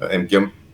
MQM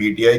PTI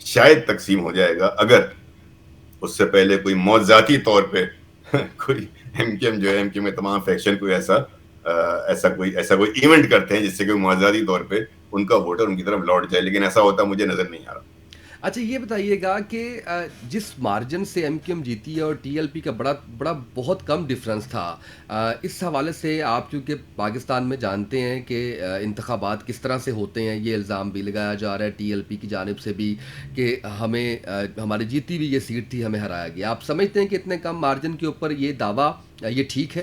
شاید تقسیم ہو جائے گا اگر اس سے پہلے کوئی موضوعاتی طور پہ کوئی ایم کیو ایم جو ہے ایم کیو ایم میں تمام فیکشن کوئی ایسا کوئی ایونٹ کرتے ہیں جس سے کوئی موضوعاتی طور پہ ان کا ووٹر ان کی طرف لوٹ جائے، لیکن ایسا ہوتا مجھے نظر نہیں آ رہا۔ اچھا یہ بتائیے گا کہ جس مارجن سے ایم کیو ایم جیتی ہے اور ٹی ایل پی کا بڑا بڑا بہت کم ڈفرنس تھا، اس حوالے سے آپ چونکہ پاکستان میں جانتے ہیں کہ انتخابات کس طرح سے ہوتے ہیں، یہ الزام بھی لگایا جا رہا ہے ٹی ایل پی کی جانب سے بھی کہ ہمیں ہماری جیتی ہوئی یہ سیٹ تھی، ہمیں ہرایا گیا۔ آپ سمجھتے ہیں کہ اتنے کم مارجن کے اوپر یہ دعویٰ یہ ٹھیک ہے؟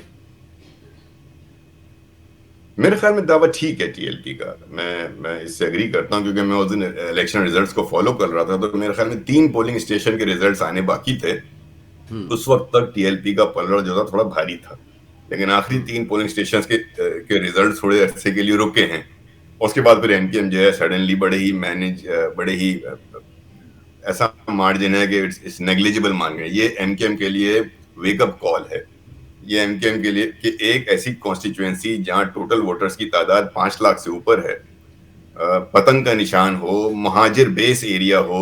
میرے خیال میں دعویٰ ٹھیک ہے ٹی ایل پی کا، میں اس سے اگری کرتا ہوں، کیونکہ میں اس دن الیکشن ریزلٹس کو فالو کر رہا تھا تو میرے خیال میں 3 پولنگ اسٹیشن کے ریزلٹس آنے باقی تھے۔ اس وقت تک ٹی ایل پی کا پلڑ جو تھا تھوڑا بھاری تھا، لیکن آخری 3 پولنگ اسٹیشنز کے ریزلٹس تھوڑے عرصے کے لیے رکے ہیں۔ اس کے بعد پھر ایم کیو ایم جو ہے سڈنلی بڑے ہی ایسا مارجن ہے کہ اٹس نیگلیجبل مان گئے۔ یہ ایم کیو ایم کے لیے ویک اپ کال ہے، یہ ایم کیو ایم کے لیے کہ ایک ایسی کانسٹیچوئنسی جہاں ٹوٹل ووٹرز کی تعداد 5 لاکھ سے اوپر ہے، پتنگ کا نشان ہو، مہاجر بیس ایریا ہو،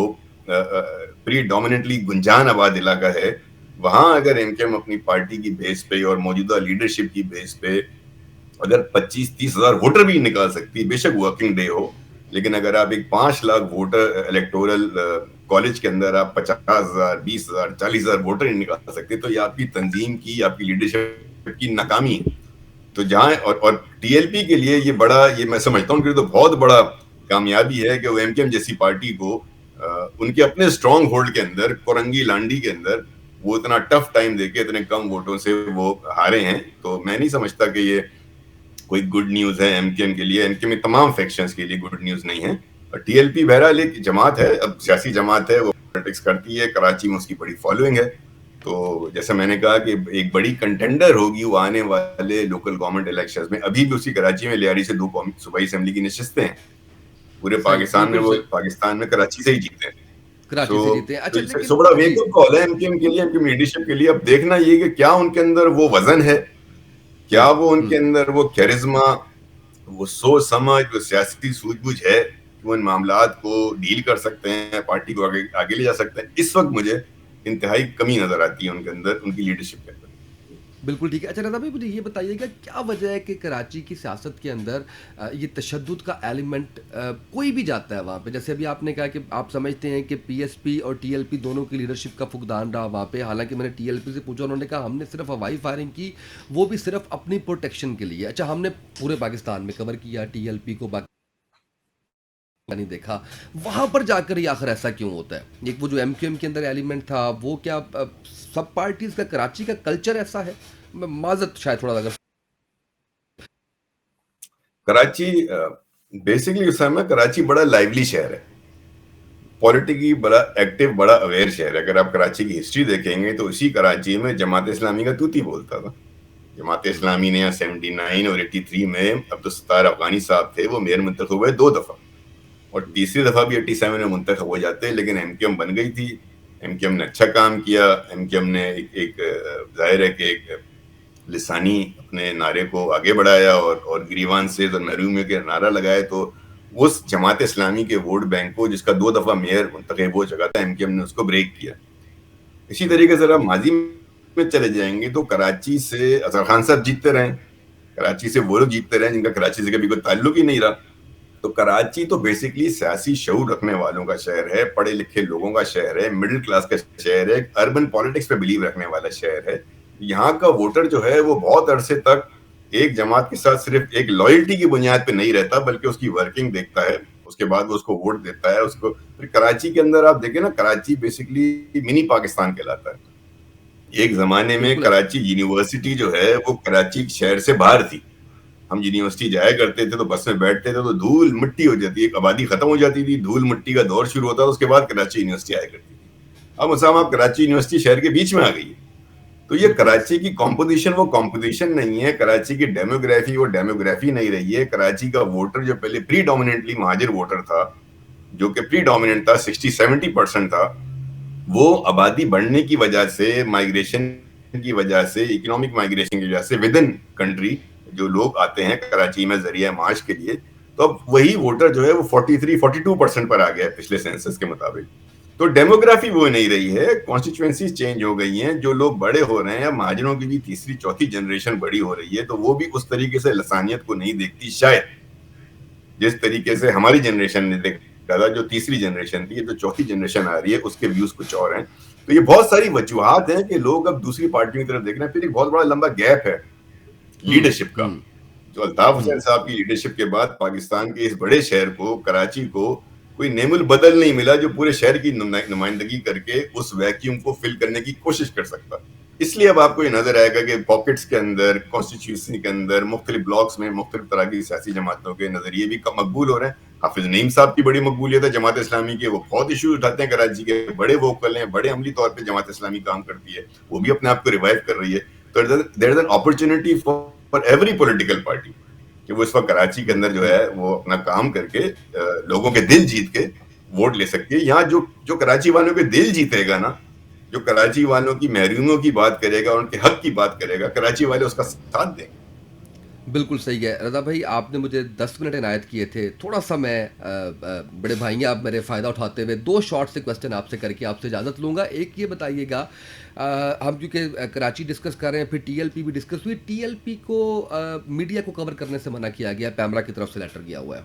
پری ڈومیننٹلی گنجان آباد علاقہ ہے، وہاں اگر ایم کیو ایم اپنی پارٹی کی بیس پہ اور موجودہ لیڈرشپ کی بیس پہ اگر 25-30 ہزار ووٹر بھی نکال سکتی، بے شک ورکنگ ڈے ہو، لیکن اگر آپ ایک 5 لاکھ ووٹر الیکٹورل کالج کے اندر آپ 50,000 20,000 40,000 ووٹر نہیں نکال سکتے تو یہ آپ کی تنظیم کی، آپ کی لیڈرشپ کی ناکامی ہے۔ تو جہاں اور ٹی ایل پی کے لیے یہ میں سمجھتا ہوں کہ تو بہت بڑا کامیابی ہے کہ وہ ایم کیو ایم جیسی پارٹی کو ان کے اپنے اسٹرانگ ہولڈ کے اندر، کورنگی لانڈی کے اندر، وہ اتنا ٹف ٹائم دے کے اتنے کم ووٹوں سے وہ ہارے ہیں۔ تو میں نہیں سمجھتا کہ یہ کوئی گڈ نیوز ہے ایم کیو ایم کے لیے، ایم کیو ایم تمام فیکشنز کے لیے گڈ نیوز نہیں ہے۔ اور ٹی ایل پی بہرحال ایک جماعت ہے، اب سیاسی جماعت ہے، وہ پولیٹکس کرتی ہے، کراچی میں اس کی بڑی فالوئنگ ہے۔ تو جیسا میں نے کہا کہ ایک بڑی کنٹینڈر ہوگی وہ آنے والے لوکل گورنمنٹ الیکشنز میں۔ ابھی بھی اسی کراچی میں لیاری سے 2 صوبائی اسمبلی کی نشستیں ہیں، پورے صحیح، بالکل صحیح، پاکستان میں کراچی سے ہی جیتے ہیں۔ کراچی سے جیتے ہیں۔ اچھا لیکن سو بڑا جی، ویک اپ کال ہے ایم کیو ایم کے لیے، ایم کیو ایم لیڈرشپ کے لیے۔ اب دیکھنا یہ کہ کیا ان کے اندر وہ وزن ہے، کیا وہ ان کے اندر وہ کیرزما، وہ سوچ سمجھ، وہ سیاسی سوجھ بوجھ ہے کہ وہ ان معاملات کو ڈیل کر سکتے ہیں، پارٹی کو آگے لے جا سکتے ہیں۔ اس وقت مجھے انتہائی کمی نظر آتی ہے ان کے اندر، ان کی لیڈرشپ کے اندر۔ بالکل ٹھیک ہے۔ اچھا رضا بھائی مجھے یہ بتائیے گا کیا وجہ ہے کہ کراچی کی سیاست کے اندر یہ تشدد کا ایلیمنٹ کوئی بھی جاتا ہے وہاں پہ، جیسے ابھی آپ نے کہا کہ آپ سمجھتے ہیں کہ پی ایس پی اور ٹی ایل پی دونوں کی لیڈرشپ کا فقدان رہا وہاں پہ، حالانکہ میں نے ٹی ایل پی سے پوچھا، انہوں نے کہا ہم نے صرف ہوائی فائرنگ کی، وہ بھی صرف اپنی پروٹیکشن کے لیے۔ اچھا ہم نے پورے پاکستان میں کور کیا ٹی ایل پی کو، باقی نہیں دیکھا، وہاں پر جا کر یہ آخر ایسا کیوں ہوتا ہے؟ ایک وہ جو ایم کیو ایم کے اندر ایلیمنٹ تھا وہ کیا سب پارٹیز کا کراچی کا کلچر ایسا ہے؟ معذرت شاید تھوڑا اگر کراچی بیسکلی اس میں کراچی بڑا لائیولی شہر ہے، پولیٹیکلی بڑا ایکٹیو، بڑا اویئر شہر ہے۔ اگر آپ کراچی کی ہسٹری دیکھیں گے تو اسی کراچی میں جماعت اسلامی کا توتی بولتا تھا۔ جماعت اسلامی نے 79 اور 83 میں عبدالستار افغانی صاحب تھے، وہ میئر منتخب ہوئے 2 دفعہ، اور تیسری دفعہ بھی 87 میں منتخب ہو جاتے، لیکن ایم کیو ایم بن گئی تھی۔ ایم کیو ایم نے اچھا کام کیا، ایم کیو ایم نے ایک ظاہر ہے کہ ایک لسانی اپنے نعرے کو آگے بڑھایا اور گریوان سے اور محرومیوں کے نعرہ لگائے، تو اس جماعت اسلامی کے ووٹ بینک کو جس کا 2 دفعہ میئر منتخب ہو چکا تھا، ایم کیو ایم نے اس کو بریک کیا۔ اسی طریقے سے آپ ماضی میں چلے جائیں گے تو کراچی سے اظہر خان صاحب جیتتے رہے، کراچی سے وہ لوگ جیتتے رہے جن کا کراچی سے کبھی کوئی تعلق ہی نہیں رہا۔ تو کراچی تو بیسکلی سیاسی شعور رکھنے والوں کا شہر ہے، پڑھے لکھے لوگوں کا شہر ہے، مڈل کلاس کا شہر ہے، اربن پالیٹکس پہ بلیو رکھنے والا شہر ہے۔ یہاں کا ووٹر جو ہے وہ بہت عرصے تک ایک جماعت کے ساتھ صرف ایک لائلٹی کی بنیاد پہ نہیں رہتا، بلکہ اس کی ورکنگ دیکھتا ہے، اس کے بعد وہ اس کو ووٹ دیتا ہے۔ اس کو پھر کراچی کے اندر آپ دیکھیں نا، کراچی بیسکلی منی پاکستان کہلاتا ہے۔ ایک زمانے میں بالکل کراچی یونیورسٹی جو ہے وہ کراچی شہر سے باہر تھی۔ ہم یونیورسٹی جایا کرتے تھے تو بس میں بیٹھتے تھے تو دھول مٹی ہو جاتی، ایک آبادی ختم ہو جاتی تھی، دھول مٹی کا دور شروع ہوتا، اس کے بعد کراچی یونیورسٹی آیا کرتی تھی۔ اب مسام آپ کراچی یونیورسٹی شہر کے بیچ میں آ گئی ہے۔ تو یہ بالکل کراچی کی کمپوزیشن وہ کمپوزیشن نہیں ہے، کراچی کی ڈیموگرافی وہ ڈیموگرافی نہیں رہی ہے۔ کراچی کا ووٹر جو پہلے پری ڈومیننٹلی مہاجر ووٹر تھا، جو کہ پری ڈومیننٹ تھا، 60-70% تھا، وہ آبادی بڑھنے کی وجہ سے، مائیگریشن کی وجہ سے، اکنامک مائیگریشن کی وجہ سے ود ان کنٹری جو لوگ آتے ہیں کراچی میں ذریعہ معاش کے لیے، تو اب وہی ووٹر جو ہے وہ 43-42% پر آ گیا ہے پچھلے سینسس کے مطابق. تو ڈیموگرافی وہ نہیں رہی ہے, کانسٹیچوئنسیز چینج ہو گئی ہیں, جو لوگ بڑے ہو رہے ہیں, مہاجروں کی بھی تیسری چوتھی جنریشن بڑی ہو رہی ہے, تو وہ بھی اس طریقے سے لسانیت کو نہیں دیکھتی شاید جس طریقے سے ہماری جنریشن نے دیکھا تھا. جو تیسری جنریشن تھی, جو چوتھی جنریشن آ رہی ہے, اس کے ویوز کچھ اور ہیں. تو یہ بہت ساری وجوہات ہیں کہ لوگ اب دوسری پارٹیوں کی طرف دیکھ رہے ہیں. پھر ایک بہت بڑا لمبا گیپ ہے ہوں لیڈرشپ کا. ہوں جو الطاف ہوں حسین صاحب کی لیڈرشپ کے بعد پاکستان کے اس بڑے شہر کو, کراچی کو, کوئی نعم البدل نہیں ملا جو پورے شہر کی نمائندگی کر کے اس ویکیوم کو فل کرنے کی کوشش کر سکتا. اس لیے اب آپ کو یہ نظر آئے گا کہ پاکٹس کے اندر, کانسٹیٹیوشن کے اندر, مختلف بلاکس میں مختلف طرح کی سیاسی جماعتوں کے نظریے بھی مقبول ہو رہے ہیں. حافظ نعیم صاحب کی بڑی مقبولیت ہے جماعت اسلامی کے, وہ بہت ایشو اٹھاتے ہیں کراچی کے, بڑے ووکل ہیں, بڑے عملی طور پہ جماعت اسلامی کام کرتی ہے, وہ بھی اپنے آپ کو ریوائیو کر رہی ہے. تو there is an opportunity for every political party کہ وہ اس وقت کراچی کے اندر جو ہے وہ اپنا کام کر کے لوگوں کے دل جیت کے ووٹ لے سکتی ہے. یہاں جو کراچی والوں کے دل جیتے گا نا, جو کراچی والوں کی محروموں کی بات کرے گا, ان کے حق کی بات کرے گا, کراچی والے اس کا ساتھ دیں گے. بالکل صحیح ہے. رضا بھائی آپ نے مجھے 10 منٹ عنایت کیے تھے, تھوڑا سا میں بڑے بھائی ہیں آپ میرے, فائدہ اٹھاتے ہوئے 2 شارٹ سے کوشچن آپ سے کر کے آپ سے اجازت لوں گا. ایک یہ بتائیے گا, ہم چونکہ کراچی ڈسکس کر رہے ہیں, پھر ٹی ایل پی بھی ڈسکس ہوئی. ٹی ایل پی کو میڈیا کو کور کرنے سے منع کیا گیا, پیمرا کی طرف سے لیٹر گیا ہوا ہے.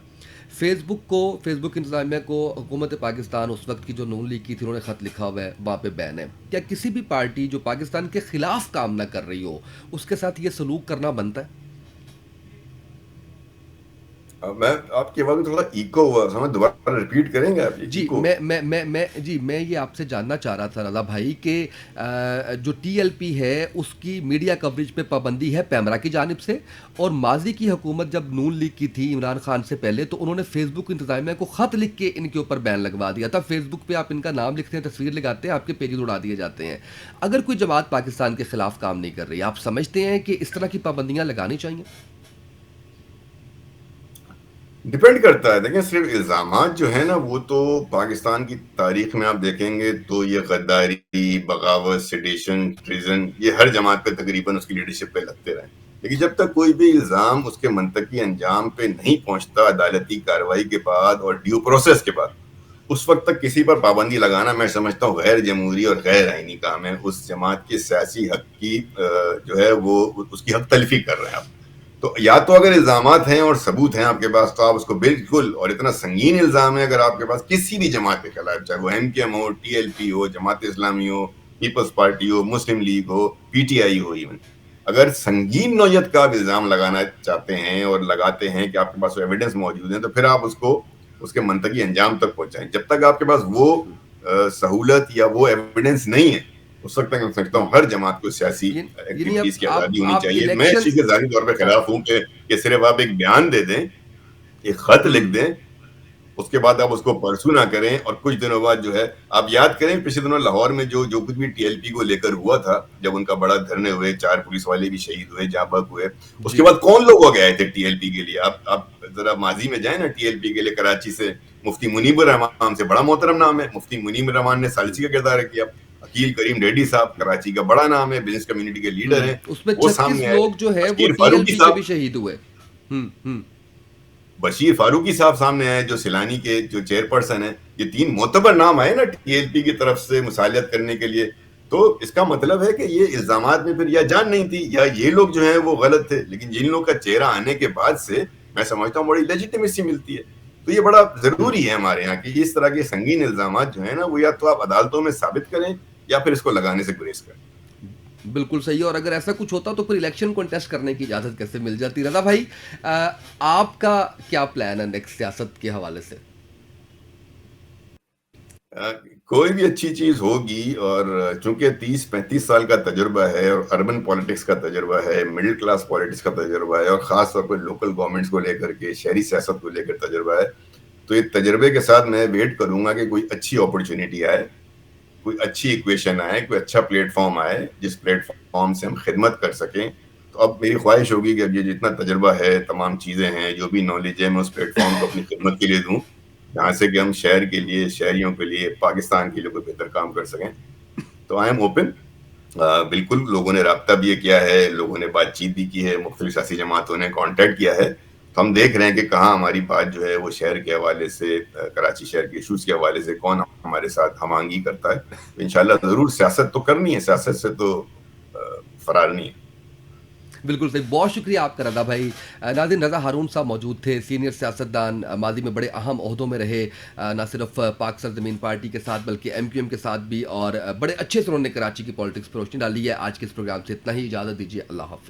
فیس بک انتظامیہ کو حکومت پاکستان اس وقت کی جو نون لیگ کی تھی, انہوں نے خط لکھا ہوا ہے, وہاں پہ بین ہے. کیا کسی بھی پارٹی جو پاکستان کے خلاف کام نہ کر رہی ہو اس کے ساتھ یہ سلوک کرنا بنتا ہے؟ میں آپ کی آواز میں تھوڑا ایکو ہوا, ہمیں دوبارہ ریپیٹ کریں گے آپ یہ جی ایکو. میں یہ آپ سے جاننا چاہ رہا تھا رضا بھائی کہ جو ٹی ایل پی ہے اس کی میڈیا کوریج پہ پابندی ہے پیمرا کی جانب سے, اور ماضی کی حکومت جب نون لیگ کی تھی عمران خان سے پہلے, تو انہوں نے فیس بک انتظامیہ کو خط لکھ کے ان کے اوپر بین لگوا دیا تھا. فیس بک پہ آپ ان کا نام لکھتے ہیں, تصویر لگاتے ہیں, آپ کے پیجز اڑا دیے جاتے ہیں. اگر کوئی جماعت پاکستان کے خلاف کام نہیں کر رہی, آپ سمجھتے ہیں کہ اس طرح کی پابندیاں لگانی چاہیے؟ ڈپینڈ کرتا ہے. دیکھیں صرف الزامات جو ہیں نا, وہ تو پاکستان کی تاریخ میں آپ دیکھیں گے تو یہ غداری, بغاوت, سیڈیشن, ٹریزن, یہ ہر جماعت پہ تقریباً اس کی لیڈرشپ پہ لگتے رہے. لیکن جب تک کوئی بھی الزام اس کے منطقی انجام پہ نہیں پہنچتا عدالتی کارروائی کے بعد اور ڈیو پروسیس کے بعد, اس وقت تک کسی پر پابندی لگانا میں سمجھتا ہوں غیر جمہوری اور غیر آئینی کام ہے. اس جماعت کے سیاسی حق کی جو ہے وہ اس کی حق تلفی کر رہے ہیں آپ. تو یا تو اگر الزامات ہیں اور ثبوت ہیں آپ کے پاس, تو آپ اس کو بالکل, اور اتنا سنگین الزام ہے اگر آپ کے پاس کسی بھی جماعت کے خلاف, چاہے وہ ایم کے ایم ہو, ٹی ایل پی ہو, جماعت اسلامی ہو, پیپلز پارٹی ہو, مسلم لیگ ہو, پی ٹی آئی ہو, ایون اگر سنگین نوعیت کا آپ الزام لگانا چاہتے ہیں اور لگاتے ہیں کہ آپ کے پاس ایویڈنس موجود ہیں, تو پھر آپ اس کو اس کے منطقی انجام تک پہنچائیں. جب تک آپ کے پاس وہ سہولت یا وہ ایویڈنس نہیں ہے, اس وقت تک میں سمجھتا ہوں ہر جماعت کو سیاسی یعنی اب ایکٹیویٹیز کی آزادی ہونی آپ چاہیے. میں اس الیکشن چیز کے ظاہری طور پہ خلاف ہوں کہ صرف آپ ایک بیان دے دیں, ایک خط لکھ دیں, اس کے بعد آپ اس کو پرسو نہ کریں, اور کچھ دنوں بعد جو ہے آپ یاد کریں پچھلے دنوں لاہور میں جو کچھ بھی ٹی ایل پی کو لے کر ہوا تھا, جب ان کا بڑا دھرنے ہوئے, 4 پولیس والے بھی شہید ہوئے, جاں بحق ہوئے, اس کے بعد کون لوگ ہو گئے تھے ٹی ایل پی کے لیے؟ آپ ذرا ماضی میں جائیں نا ٹی ایل پی کے لیے. کراچی سے مفتی منیب الرحمان سے, بڑا محترم نام ہے, مفتی منیب الرحمان نے ثالثی کا کردار کیا. عقیل کریم ڈیڈی صاحب کراچی کا بڑا نام ہے, بزنس کمیونٹی کے لیڈر ہیں, اس میں وہ 36 سامنے آئے. لوگ جو ہے وہ بشیر ٹی ایل فاروقی پی کے صاحب بھی شہید ہوئے. بشیر فاروقی صاحب سامنے آئے, جو سیلانی کے جو چیئر پرسن ہیں. یہ 3 معتبر نام آئے نا ٹی ایل پی کی طرف سے مصالحت کرنے کے لیے. تو اس کا مطلب ہے کہ یہ الزامات میں پھر یا جان نہیں تھی, یا یہ لوگ جو ہیں وہ غلط تھے. لیکن جن لوگ کا چہرہ آنے کے بعد سے میں سمجھتا ہوں بڑی لیجیٹمیسی ملتی ہے. تو یہ بڑا ضروری ہے ہمارے یہاں کہ اس طرح کے سنگین الزامات جو ہیں نا, وہ یا تو آپ عدالتوں میں ثابت کریں یا پھر اس کو لگانے سے گریز کریں. بالکل صحیح ہے. اور اگر ایسا کچھ ہوتا تو پھر الیکشن کنٹیسٹ کرنے کی اجازت کیسے مل جاتی؟ رضا بھائی آپ کا کیا پلان ہے نیکسٹ سیاست کے حوالے سے؟ کوئی بھی اچھی چیز ہوگی, اور چونکہ 30-35 سال کا تجربہ ہے, اور اربن پالیٹکس کا تجربہ ہے, مڈل کلاس پالیٹکس کا تجربہ ہے, اور خاص طور پر لوکل گورنمنٹس کو لے کر کے, شہری سیاست کو لے کر تجربہ ہے, تو یہ تجربے کے ساتھ میں ویٹ کروں گا کہ کوئی اچھی اپرچونٹی آئے, کوئی اچھی ایکویشن آئے, کوئی اچھا پلیٹ فارم آئے جس پلیٹ فارم سے ہم خدمت کر سکیں. تو اب میری خواہش ہوگی کہ اب یہ جتنا تجربہ ہے, تمام چیزیں ہیں, جو بھی نالج ہے, میں اس پلیٹ فارم کو اپنی خدمت کے لیے دوں, جہاں سے کہ ہم شہر کے لیے, شہریوں کے لیے, پاکستان کے لیے کوئی بہتر کام کر سکیں. تو آئی ایم اوپن. بالکل لوگوں نے رابطہ بھی کیا ہے, لوگوں نے بات چیت بھی کی ہے, مختلف سیاسی جماعتوں نے کانٹیکٹ کیا ہے. تو ہم دیکھ رہے ہیں کہ کہاں ہماری بات جو ہے وہ شہر کے حوالے سے کراچی شہر کے ایشوز کے حوالے سے کون ہمارے ساتھ ہم آہنگی کرتا ہے. تو انشاءاللہ ضرور سیاست تو کرنی ہے, سیاست سے تو فرار نہیں ہے. بالکل صحیح, بہت شکریہ آپ کا رضا بھائی. ناظرین, رضا ہارون صاحب موجود تھے, سینئر سیاستدان, ماضی میں بڑے اہم عہدوں میں رہے, نہ صرف پاک سرزمین پارٹی کے ساتھ بلکہ ایم کیو ایم کے ساتھ بھی, اور بڑے اچھے سے انہوں نے کراچی کی پالیٹکس پر روشنی ڈالی ہے. آج کے اس پروگرام سے اتنا ہی, اجازت دیجیے, اللہ حافظ.